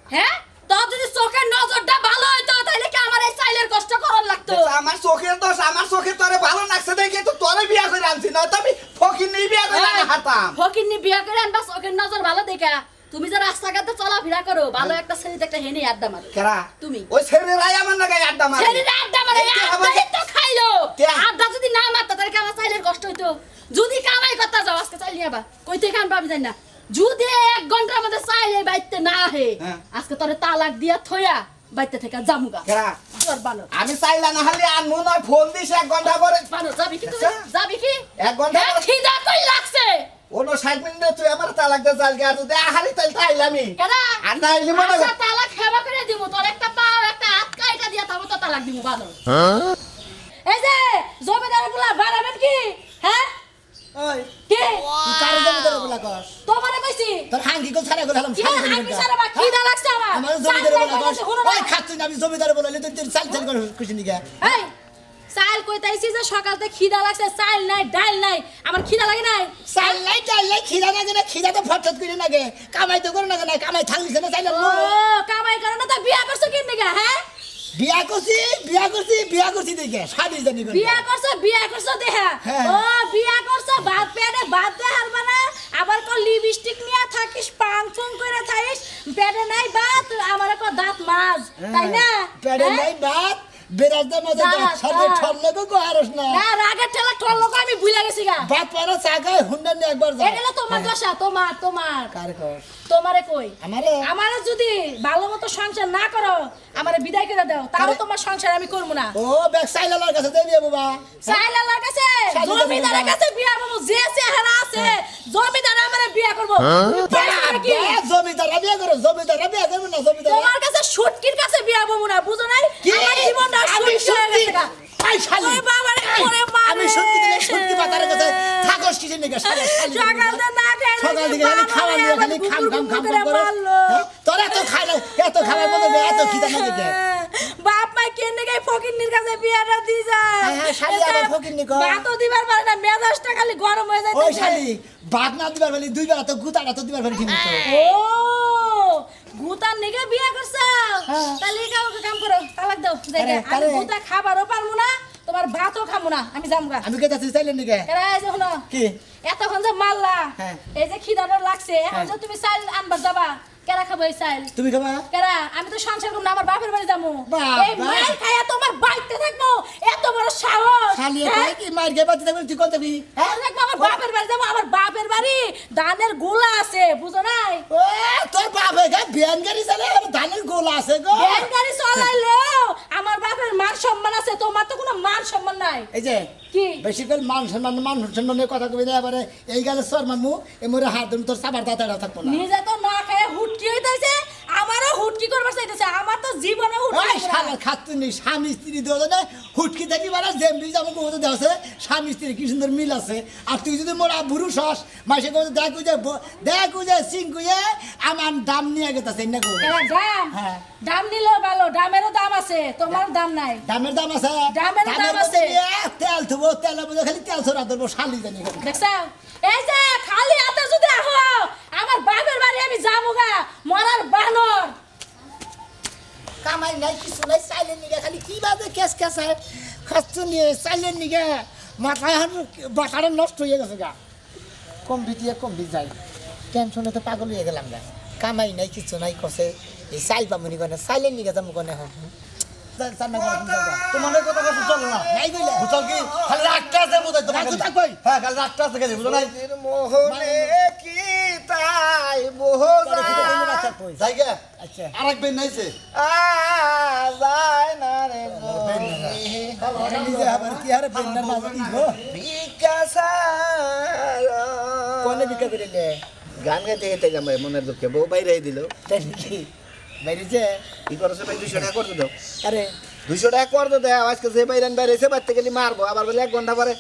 হ্যাঁ? তোর যদি চোখের নজরটা ভালো হইতো তাহলে কি আমার এই চাইলের কষ্ট করার লাগতো? আমার চোখের দোষ আমার চোখে তোরে ভালো লাগছে দেখে তো তোরে বিয়া করে আনছি না তো আমি ফকির নিয়ে বিয়া করে আনা হাতাম ফকিন্নি বিয়া করে আনবা চোখের নজর ভালো দেখা। তুমি যে রাস্তাঘাটে চলাফেরা করো ভালো একটা ছেলেতে একটা হেনে আড্ডা মারো কেরা তুমি ওই ছেলেরাই আমার নাকি আড্ডা মারে ছেলেরা আড্ডা মারে এই যে আড্ডা আমাকে- তো খাইলো কে? আড্ডা যদি না মারতা তাহলে আমার চাইলের কষ্ট হইতো যদি কামাই করতে যাও আজকে চাইল নিয়ে আবার কইতে খান পাবি জানি না যদি 1 ঘন্টার মধ্যে চাইলে বাইতে না হে হ্যাঁ। আজকে তোরে তালাক দিয়া থইয়া বাইতে থেকে জামুগা কেরা তোর বানো আমি চাইলা না হলে আনমু নয় ফোন দিস 1 ঘন্টা পরে বানো যাবি কি তুই আচ্ছা। যাবি কি 1 ঘন্টা হ্যাঁ, পরে খিদা কই লাগছে 59 মিনিটে তুই আমার তালাক দে চাল গিয়া তুই আহারি তাই তাইলামি কেডা আর না হইলে মনে আচ্ছা কর তালাক হেবা করে দিমু তোর একটা পাও একটা হাত কাইটা দিয়া তারপর তো তালাক দিমু বানো এই যে জমিদার গুলা বাড়াবেন কি হ্যাঁ ওই কে তুই কারে জমিদারে বলা কস তোমারে কইছি তোর হাঙ্গি কো ছাড়া গেলাম কি আমি সারা বা খিদা লাগছে আমার আমার জমিদারে বলা কস শুনো না ওই খাচ্ছি না আমি জমিদারে বলালি তুই তুই চাল চাল করে খুশি নিগা এই চাল কইতাইছি যে সকালতে খিদা লাগছে চাল নাই ডাল নাই আমার খিদা লাগে নাই চাল নাই ডাল নাই খিদা লাগে না খিদা তো ফটফট করে লাগে কামাই তো করে না না কামাই থাকলিছে না চাইলে ও কামাই করে না তো বিয়া করছো কি নিগা হ্যাঁ বিয়া করছি দেখে শাদি জানি করে বিয়া করছো দেহা হ্যাঁ। ও বিয়া করছো ভাত পেটে ভাত দে হারবা না আবার কো লিপস্টিক নিয়া থাকিস পাং ফুং করে থাকিস পেটে নাই ভাত আমার কো দাঁত মাছ তাই না পেড়ে হ্যাঁ? নাই ভাত বেরাজদা মজা দাঁত, সবে দাঁত। ঠললে গো হারস না না রাগের ঠেলা ঠল লোক আমি ভুলে গেছি গা ভাত পারা চাগায় হুন্ডা নিয়ে একবার যা এগুলো তোমার দশা তোমার কার কস তোমারে কই আমারে আমারে যদি ভালো মতো সংসার না করো আমারে বিদায় করে দাও তাও আরে- তোমার সংসার আমি করবো না ও বেক সাইলালার কাছে দেই নিয়ে বাবা সাইলালার কাছে সাইলালার জমিদারের কাছে। কাছে বিয়া করবো যে চেহারা আছে জমিদার আমারে বিয়া করবো কি জমিদার বিয়া করো জমিদার বিয়া করবে না জমিদার তোমার কাছে শুটকির কাছে বিয়া করবো না বুঝো নাই কি? আমার জীবনটা আমি শুটকি হয়ে গেছে গা। আই শালি ওই বাবারে করে মারে আমি সত্যি দিলে সত্যি বাতারে কাছে থাকস কিসের নিকে শালি সকালতে না খেয়ে সকাল দিকে খালি খাওয়া নিয়ে খালি খাম খাম খাম করে করে মারলো। তোর এত খাইলে এত খাবার মধ্যে এত খিদা না দিকে বাপ মা কেনে গাই ফকিন্নির কাছে বিয়াটা দি যায় হ্যাঁ, শালি আবার ফকিন্নি কয়। ভাতও দিবার পারে না মেজাজটা খালি গরম হয়ে যায় ওই শালি ভাত না দিবার বেলি দুই বেলা তো গুতাটা তো দিবার বেলি ঠিক মতো ও গুতার নিগে বিয়া করছ হ্যাঁ। তাহলে কাম করো তালাক দাও জায়গা আমি আরে। গুতা খাবারও পারমু না তোমার ভাতও খামু না আমি যামগা আমি কে যাচ্ছি চাইলেন নিকে এরা এই যে হলো কি এতক্ষণ যে মারলা হ্যাঁ। এই যে খিদাটা লাগছে এখন যে তুমি চাইল আনবার যাবা কেরা খাবো এই চাইল তুমি খাবা কেরা আমি তো সংসার করব না আমার বাপের বাড়ি যাবো বাবা। এই মার খায়া তোমার বাড়িতে থাকবো এত বড় সাহস শালি হ্যাঁ? কয় কি মার গে বাতি থাকবে তুই কত দিবি হ্যাঁ, দেখবো আমার বাপের বাড়ি যাবো আমার বাপের বাড়ি ধানের গোলা আছে বুঝো নাই ও তোর বাপ গে বিয়ান গাড়ি চালে ধানের গোলা আছে গো ভ্যান গাড়ি চলাইলেও আমার বাপের মান সম্মান আছে তোমার তো কোনো মান সম্মান নাই এই যে কি বেশি করে মান সম্মানের কথা কবি না এবারে এই গেলে সর মামু এ মোরে হাত ধরুন তোর সাবার দাঁতাটা থাকবো না নিজে তো না খেয়ে হুটকি হইতেছে আমারও হুটকি করবার চাইতেছে আমার তো জীবনে হুটকি ওই করবো না। শালা খাতুন নেই স্বামী স্ত্রী দুজনে হুটকি থাকি বারা জেমবি জামা কোথাও দেওয়া স্বামী স্ত্রী কি সুন্দর মিল আছে আর তুই যদি মোরা বুড়ুস হস মাসে কোথাও দেখ উজে সিং কুজে আমার দাম নিয়ে গেছে না গো এরা দাম হ্যাঁ। দাম নিলেও ভালো দামেরও দাম আছে তোমার দাম নাই দামের দাম আছে দামের দাম দামের আছে। মধ্যে দিয়ে তেল থবো তেলের মধ্যে খালি তেল ছড়া ধরবো শালি জানি খালি। দেখছো এই যে খালি হাতে যদি আহো আমার বাপের বাড়ি আমি যাবো গা মরার বানর কামাই নাই কিছু নাই চাইলেন নিগে খালি কি বাজে কেস কেসায় খাচ্ছু নিয়ে চাইলেন নিগে মাথায় বাটারে নষ্ট হয়ে গেছে গা কমবি যাই টেনশনে তো পাগল হয়ে গেলাম গা কামাই নাই কিছু নাই কষে এই চাইল পামনি কনে চাইলেন নিগে যাবো কনে হ্যাঁ তোমাদের কথা কথা চলো না নাই কইলে বুঝছো কি খালি রাগটা আছে বোধহয় তোমার রাগটা খালি। কই? হ্যাঁ খালি রাগটা আছে খালি বুঝো নাই নদীর মোহনে কি তাই বোঝা যাই গে আচ্ছা আরেক বেন নাইছে যায় না রে নিজে আবার কি হারে বেন্নার মাঝে দিব কোনে বিকা করিলে গান গাইতে গাইতে যাবে মনের দুঃখে বউ বাইরে দিল তাই কি বাইরেছে কি করছে ভাই 200 টাকা করতে দাও আরে 200 টাকা করতে দাও আজকে যে বাইরেন বাইরেছে বাইতে গেলি মারবো আবার বলে 1 ঘন্টা পরে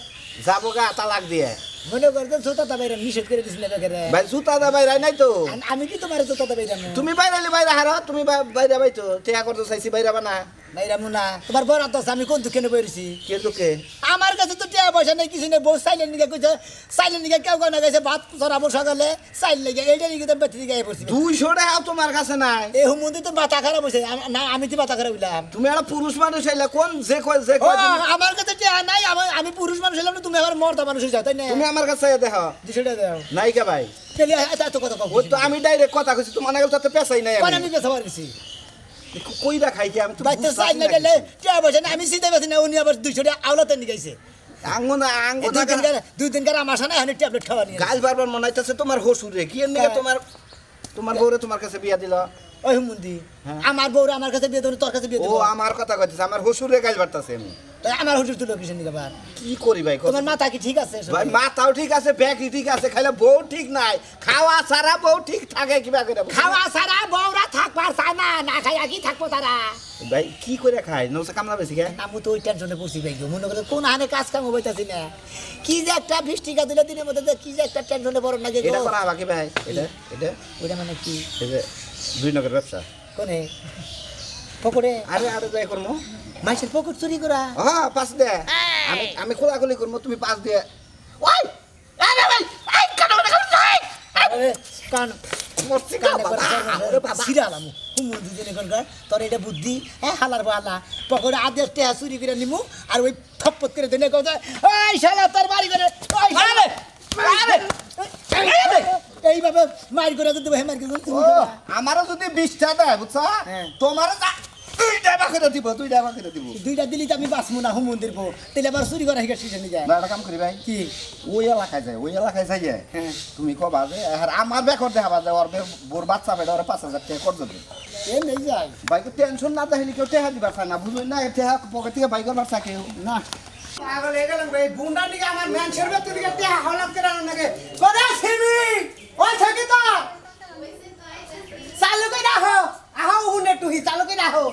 যাবো গা তালাক দিয়ে মনে করতে জোতা তা বাইরে নিষেধ করে দিছিল বেকারে ভাই জুতা দা বাইরে নাই তো আমি কি তোমার জোতা তা বাইরে তুমি বাইরে বাইরে হারো তুমি বাইরে বাইতো টিয়া করতে চাইছি বাইরে বানা ভাইরা মুনা তোমার বরাত আছে আমি কোন দোকানে বইছি কে তোকে আমার কাছে তো টাকা পয়সা নেই কিছু নেই বউ সাইলেন্ট নিয়ে কইছে সাইলেন্ট নিয়ে কেউ কেউ না গেছে ভাত চড়াবো সকালে সাইল লেগে এইটা নিয়ে তো বেতরি গায়ে পড়ছি 200 টাকা তোমার কাছে নাই এই হুমুন্দি তো মাথা খারাপ হয়েছে না আমি তো মাথা খারাপ হইলাম তুমি একটা পুরুষ মানুষ হইলে কোন যে কয় ও, আমার কাছে টাকা নাই আমি পুরুষ মানুষ হইলাম না তুমি আমার মর্দা মানুষ হয়ে যাও তাই না তুমি আমার কাছে দেখো 200 টাকা দাও নাইকা ভাই তাহলে এত কথা কও ও তো আমি ডাইরেক্ট কথা কইছি তোমার নাগাল তাতে পেছাই নাই কোন আমি আমি বেচা পারছি কইরা খাই কি আমি তো বাইতে সাইল না গেলে টাকা পয়সা না আমি সিধা বেচি না উনি আবার 200 টাকা আওলাতে নিয়ে গেছে আঙ্গ দুই দিন কার আমার সামনে এখন ট্যাবলেট খাওয়া নিয়ে গাল বারবার মনাইতেছে তোমার হসুরে কি এর নিকে তোমার বউরে তোমার কাছে বিয়া দিল ওই হুমুন্দি আমার বউরা আমার কাছে বিয়ে দেবো তোর কাছে বিয়ে ও দেবো আমার কথা কইতেছে আমার হসুরে গাল বাড়তাছে আমি তাই আমার হুজুর তুলো কিসের নিকে বার কি করি ভাই তোমার মাথা কি ঠিক আছে ভাই মাথাও ঠিক আছে ব্যাগই ঠিক আছে খাইলে বউ ঠিক নাই খাওয়া সারা বউ ঠিক থাকে কিবা করে খাওয়া সারা বউরা থাকবার চায় না না খাইয়া কি থাকবো তারা ভাই কি করে খায় নৌসা কামলা বেশি কে আমি তো ওই টেনশনে পড়ছি ভাই মনে করে কোন হানে কাজ কাম হইতাছি না কি যে একটা বৃষ্টিকা দিলে দিনের মধ্যে যে কি যে একটা টেনশনে পড়ো না যে এটা করা বাকি ভাই এটা ওইটা মানে কি এই যে দুই নগর ব্যবসা কোনে পকড়ে আরে আরে যাই করমু মাছের পকড় চুরি করা হ্যাঁ পাঁচ দে আমি খোলাখুলি করবো তুমি পাঁচ দিয়ে ওই আরে ভাই এই কাটো আরে কান মরছি কানে করে আরে বাবা সিরালাম কুমু দুজনে কোনকার তোর এটা বুদ্ধি হ্যাঁ হালার বালা পকড়ে আদেশ টেহা চুরি করে নিমু আর ওই থপ্পত করে দেনে কথা ওই শালা তোর বাড়ি করে ওই শালা এইভাবে মার করে দিতে হে মার করে তুমি আমারও যদি 20টা দেয় বুঝছো হ্যাঁ। তোমারও দুইটা বাকিটা দিব দুইটা দিলি তো আমি বাঁচবো না হুম মন্দির বউ তাহলে আবার চুরি করা শিখে শিখে নিয়ে যায় না একটা কাম করি ভাই কি ওই এলাকায় যাই হ্যাঁ। তুমি কবা যে আর আমার বেকর দেখাবা যে ওর বোর বাচ্চা পেটে ওর 5000 টাকা কর দেবে এ নেই যায় ভাই টেনশন না দেখলি কেউ টেহা দিবার চায় না বুঝলি না টেহা পকেট থেকে বাইক করবার চায় কেউ না পাগল হয়ে গেলাম এই বুন্ডা নিকে আমার ম্যানসের ভেতর দিকে তে হলাপ করে আনো নাকি কোদা সিমি ওই থাকি তো চালু করে রাখো আহো হুনে টুহি চালু করে রাখো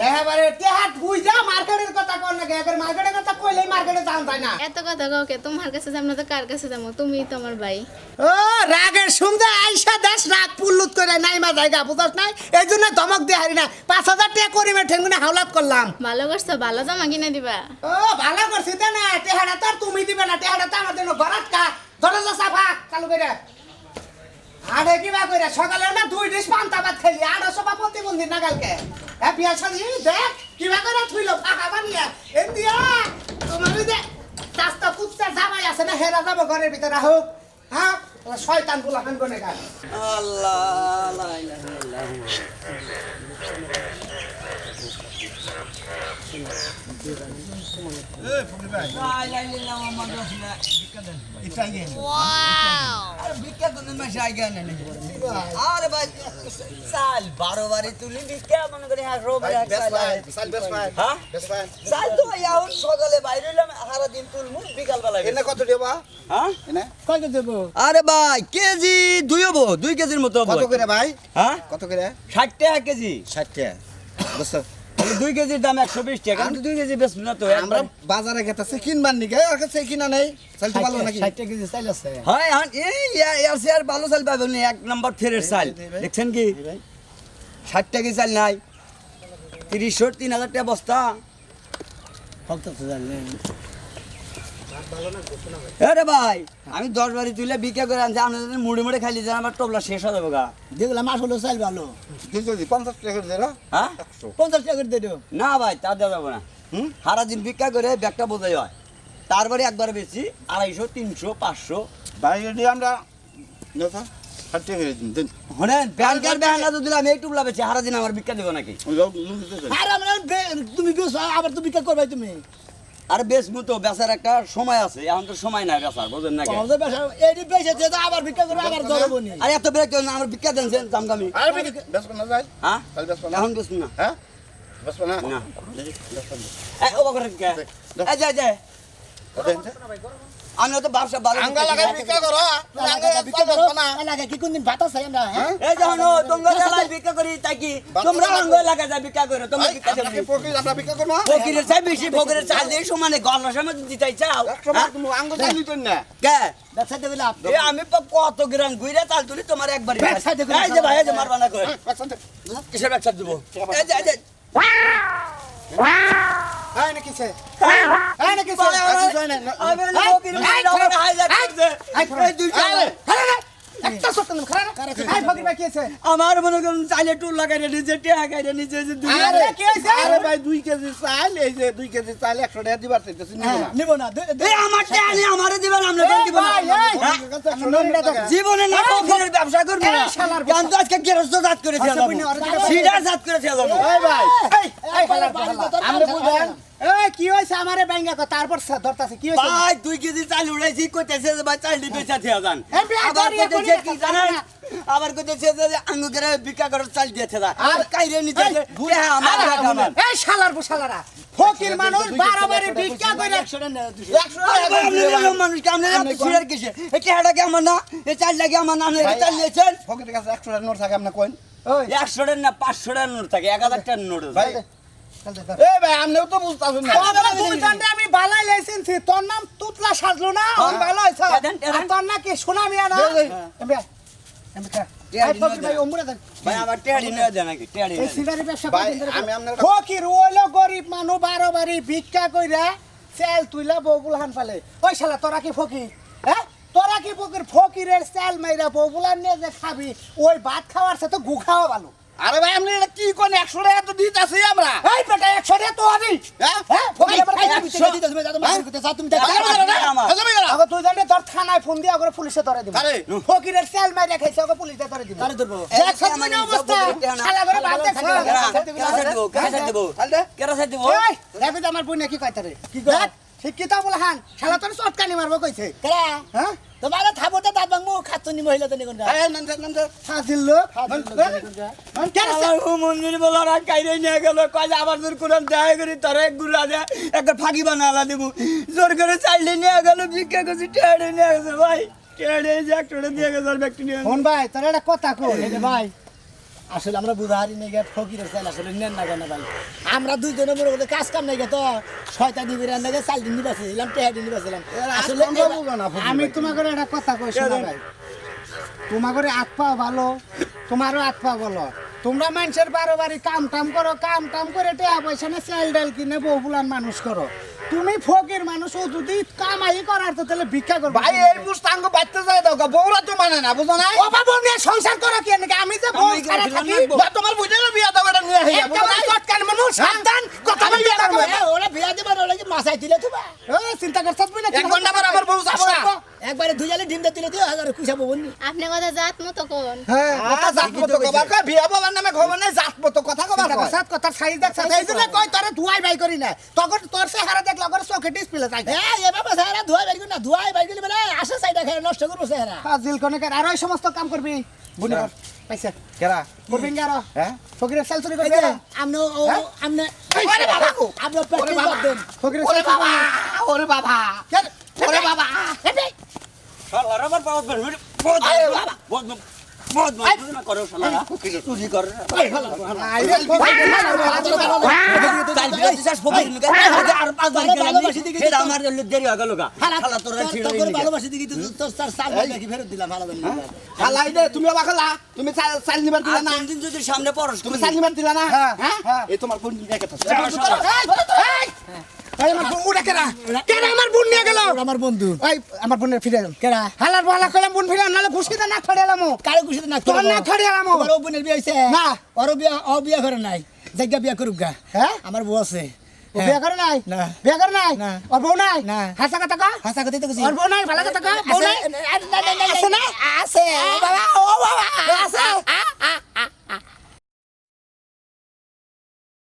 এবারে তেহাত বুঝা মার্কেটের কথা কোন নাকি এবার মার্কেটের কথা কইলেই মার্কেটে যান তাই না এত কথা কাউকে তোমার কাছে যাম না তো কার কাছে যাবো তুমি তো আমার ভাই ও রাগের সুন্দর আইসা দেশ রাগ পুল্লুত করে নাই মা জায়গা বুঝাস নাই এই জন্য ধমক দিয়ে হারি না 5000 টাকা করি মে ঠেঙ্গুনে হাওলাত করলাম ভালো করছো ভালো জামা কিনে দিবা ও ভালো করছি তো না টেহাটা তো আর তুমি দিবে না টেহাটা তো আমার জন্য ভরাত কা দরজা সাফা চালু করে আরে কি বা কইরা সকালে না 2 ডিশ পান্তা ভাত খাইলি আর সবা প্রতিবন্ধী না কালকে এ বিয়া ছাড়ি দেখ কি বা কইরা থুইলো ফাঁকা বানিয়া এন্দিয়া তোমার ওই যে রাস্তা কুত্তা জামাই আছে না হেরা যাবো ঘরের ভিতরে হোক হ্যাঁ শয়তান গুলা কোনে গা আল্লাহ লা ইলাহা ইল্লাল্লাহ লা ইলাহা ইল্লাল্লাহ মুহাম্মাদুর রাসূলুল্লাহ আরে ভিক্ষা কোন মাসে আগে না আরে ভাই সাল 12 বারে তুলি ভিক্ষা মনে করে হ্যাঁ রোবে হ্যাঁ সাল তো ইয়াউন সকালে বাইরে হইলাম সারা দিন তুলমু বিকাল বেলা এনে কত দেবা হ্যাঁ এনে কয় কে দেবো আরে ভাই কেজি দুই হবো 2 কেজির মতো কত করে ভাই হ্যাঁ কত করে 60 টাকা কেজি 60 টাকা বুঝছো 2 কেজির দাম 120 টাকা আমি 2 কেজি বেচব না তো আমরা বাজারে গেতাছে কিনবার নিকে আর কাছে কিনা নেই চালতে ভালো নাকি 60 টাকা কেজি চাইল আছে হয় হ্যাঁ এই ইয়ার সে আর ভালো চাল পাবেন না 1 নাম্বার ফেরের চাল দেখছেন কি 60 টাকা চাল নাই 30,000 টাকা বস্তা ভক্ত তো জানেন আরে ভাই আমি 10 বারি তুইলে বিক্রি করে আনছি আপনি যদি মুড়ে মুড়ে খাইলি যান আমার টবলা শেষ হয়ে যাবে গা দেখলাম আসলে চাইল ভালো কিন্তু 50 টাকা করে দেরা হ্যাঁ 50 টাকা করে দেবো না ভাই তা দেওয়া যাবে না সারা দিন বিক্রি করে ব্যাগটা বোঝাই হয় তারপরে একবার বেশি 250 300 500 ভাই যদি আমরা দেখো 60 টাকা করে দিন হনেন ব্যাংকের ব্যাংলা তো দিলাম এই টুবলা বেচে সারা দিন আমার বিক্রি দেবো নাকি আর আমরা তুমি বেশ আবার তো বিক্রি করবে তুমি আর বেচবো তো বেচার একটা সময় আছে এখন তো সময় নাই বেচার বোঝেন নাকি আমাদের বেশা এডি বেশে যে আবার বিক্রি করবে আবার ধরবো নি আরে এত ব্রেক না আমার বিক্রি দেন দামগামি আরে বেশ না যাই হ্যাঁ তাহলে বেশ না এখন বেচবো না হ্যাঁ বেশ না না এই ও করে কে এই যা যা আমি তো ব্যবসা ভালো আঙ্গা লাগাই বিক্রি করো তুমি আঙ্গা বিক্রি করো না এলাকা কি কোনদিন ভাত আছে আমরা হ্যাঁ এই যখন তোমরা লাই বিক্রি করি তাই কি তোমরা অঙ্গ লাগা যা বিক্রি করো তোমরা বিক্রি আমরা কি করো পকি আমরা বিক্রি করব ফকিরের চাই বেশি ফকিরের চাই দিয়ে সমানে গলার সময় দিতে চাও 100 তুমি আঙ্গা জানি তো না কে ব্যবসা দেবে লাভ এ আমি কত গ্রাম ঘুরে চাল তুলি তোমার একবারই ব্যবসা দেখো। এই যে ভাই এই যে মারবা না কই পাঁচশো কিসের ব্যবসা দেবো এই যে এই না কিছে এই না কিছে আমি ফকির আমার হাইজাক করছে এই দুই একটা সত্য খারাপ এই ফকির ভাই কি আছে আমার মনে করুন চাইলে টুল লাগাই রে নিজে টিয়া গাই রে নিজে যে দুই আরে কি হইছে আরে ভাই 2 কেজি চাল এই যে 2 কেজি চাল 100 টাকা দিবার চাইতেছি নিব না এই আমার টিয়া নি আমারে দিবেন আমরা দেন দিব না জীবনে না ফকিরের ব্যবসা করব না গান তো আজকে গেরস্ত জাত করে দিয়া যাবো সিডা জাত করে দিয়া যাবো এই ভাই এই আমরা বুঝেন এই কি হইছে আমারে ব্যাঙ্গা কো তারপর ধরতাছে কি হইছে ভাই 2 কেজি চাল উড়াইছি কইতেছে যে ভাই চাল দিতে দিয়া যান এই বিয়া আবার করিয়া কইতেছে কি জানেন আবার কইতেছে যে আঙ্গু করে বিকা করে চাল দিয়েছে দা আর কাইরে নিতে হ্যাঁ আমার আমার এই শালার বুশালারা ফকির মানুষ বারবারই ভিক্ষা কইরা 100 টাকা নেও 100 মানুষ কামনে না ছিড়ার কিসে এই টাকাটা কি আমার না এই চাল লাগে আমার না এই চাল নিয়েছেন ফকিরের কাছে 100 টাকা নোট থাকে আপনি কোন ওই 100 টাকা না 500 টাকা নোট থাকে 1000 টাকা নোট ভাই এই ভাই আপনিও তো বুঝতাছেন না তোমরা দুইজনে আমি বালাই লাইসেন্সি তোর নাম তুতলা সাজলো না আমি ভালো হইছ আর তোর না কি সোনা মিয়া না এই ফকির ভাই ওমরা দেন ভাই আমার টেড়ি নিয়ে দেন নাকি টেড়ি এই সিগারেট ব্যবসা ভাই করেন আমি আপনার ফকির ওইলো গরিব মানুষ বারবারই ভিক্ষা কইরা চাল তুইলা বউগুলান পালে ওই শালা তোরা কি ফকির হ্যাঁ তোরা কি ফকির ফকিরের চাল মাইরা বউগুলান নিয়ে যে খাবি ওই ভাত খাওয়ার সাথে গু খাওয়া ভালো আরে ভাই আপনি এটা কি কোন 100 টাকা তো দিতাছি আমরা এই বেটা 100 টাকা তো আদি হ্যাঁ হ্যাঁ ফকির আবার এই 100 দিতে তুমি দাদা মার করতে তুমি আগে তুই জানে তোর থানায় ফোন দিয়ে আগে পুলিশে ধরে দিবি আরে ফকিরের চাল মাইরা খাইছে আগে পুলিশে ধরে দিবি তারে ধরবো দেখছ তুই না অবস্থা শালা করে ভাত দেখছ কেরা দেব কেরা দেব এই দেখো তো আমার বোন কি কইতা রে কি কই শিক্ষিত বলে হান শালা তোর চটকানি মারবো কইছে কেরা হ্যাঁ তোমার থাবতে দাঁত ভাঙমু খাতুনি মহিলা তো নিগুন এই নন্দ ফাজিল লোক কেন মন্দির বলার কাইরে নিয়ে গেল কয় আবার জোর কোরআন দেয় করি তোর এক গুড়া দে একটা ফাঁকি বানালা দেব জোর করে চাইলে নিয়ে গেল ভিক্ষা করছি টেড়ে নিয়ে গেছে ভাই টেড়ে যে একটা দিয়ে গেছে আর ব্যক্তি নিয়ে ফোন ভাই তোর একটা কথা কই এই যে ভাই আসলে আমরা বুধারি নেই গে ফকিরের চাল আসলে নেন না কেন ভাই আমরা দুইজনে মনে করতে কাজ কাম নাই গে তো শয়তানি বিরান নাকি চাল দিন নিবাছিলাম টেহাডি নিবাছিলাম আসলে আমি তোমাকে একটা কথা কই শোনা ভাই তোমাকে হাত পা ভালো তোমারও হাত পা ভালো তোমরা মানুষের বারবারই কাম টাম করো কাম টাম করে টাকা পয়সা না চাল ডাল কিনে বহুগুলান মানুষ করো তুমি ফকির মানুষ ও যদি কামাই করার তো তাহলে ভিক্ষা করবে ভাই এই বুঝতাঙ্গ বাইতে যায় দাও বউরা তো মানে না বুঝো না ও বাবা নিয়ে সংসার করো কি নাকি আমি যে বউ ছাড়া থাকি বা তোমার বুঝলে বিয়া দাও এটা নিয়ে আইয়া বুঝো না চটকান মানুষ সাবধান কথা বলবি না ওরা বিয়া দেবার ওরা কি মাছাই দিলে তুমি ও চিন্তা করছস না 1 ঘন্টা পর আমার বউ যাবো না একবারে দুইজালে ডিম দিলে তুই হাজার কুইসাবো বন্নি আপনি কথা জাত মতো কোন হ্যাঁ কথা জাত মতো কবার কয় বিয়া বাবার নামে খবর নাই জাত মতো কথা কবার কয় সাত কথা সাইজ দেখ সাইজ এই জন্য কই তোরে ধুয়াই বাই করি না তখন তোর সে হারা দেখ লগর চোখে ডিসপ্লে থাকে এ বাবা সারা ধোয়া বাইর না ধোয়া বাইর গেলে মানে আশা সাইডা খায় নষ্ট করবো সারা ফাজিল কোনে আর ওই সমস্ত কাম করবি বুনি কর পয়সা কেরা করবি না আর হ্যাঁ ফকিরের সেল চুরি এই করবি যে আমনে আমনে ওরে বাবা আমনে প্র্যাকটিস বাদ দেন ফকিরের ওরে সেল বাবা ওরে বাবা ওরে বাবা শালার আবার পাওয়া বহুত বহুত বহুত না করো শালারা চুরি করে চাল বিরা দিছাস ফকির লুকা আর 5 বার গেল এটা আমার দেরি হয়ে গেল গা শালা তোরা ছিড়ই তোর নি ভালোবাসি দিকি তোর স্যার সাল নাকি ফেরত দিলাম ভালো দিলাম খালাই দে তুমি আবার খালা তুমি চাল নিবার দিলা না দিন যদি সামনে পড়স তুমি চাল নিবার দিলা না হ্যাঁ এই তোমার কোন দিকে কথা এই আমার বোন উড়া কেরা কেরা আমার বোন নিয়ে গেল আমার বন্ধু ওই আমার বোনের ফিরে গেল কেরা হালার বালা কইলাম বোন ফিরে নালে ঘুষিতে না ছড়ে এলাম কারে খুশিতে না তোর না ছড়ে এলাম ওর বোনের বিয়ে হইছে না। ওর বিয়া করে নাই জায়গা বিয়া করুক গা হ্যাঁ আমার বউ আছে ও বিয়ে করে নাই না। বিয়ে করে নাই না। ওর বউ নাই না। হাসা কথা কা হাসা কথা তো ওর বউ নাই ভালো কথা কা বউ নাই আছে না আছে ও বাবা আছে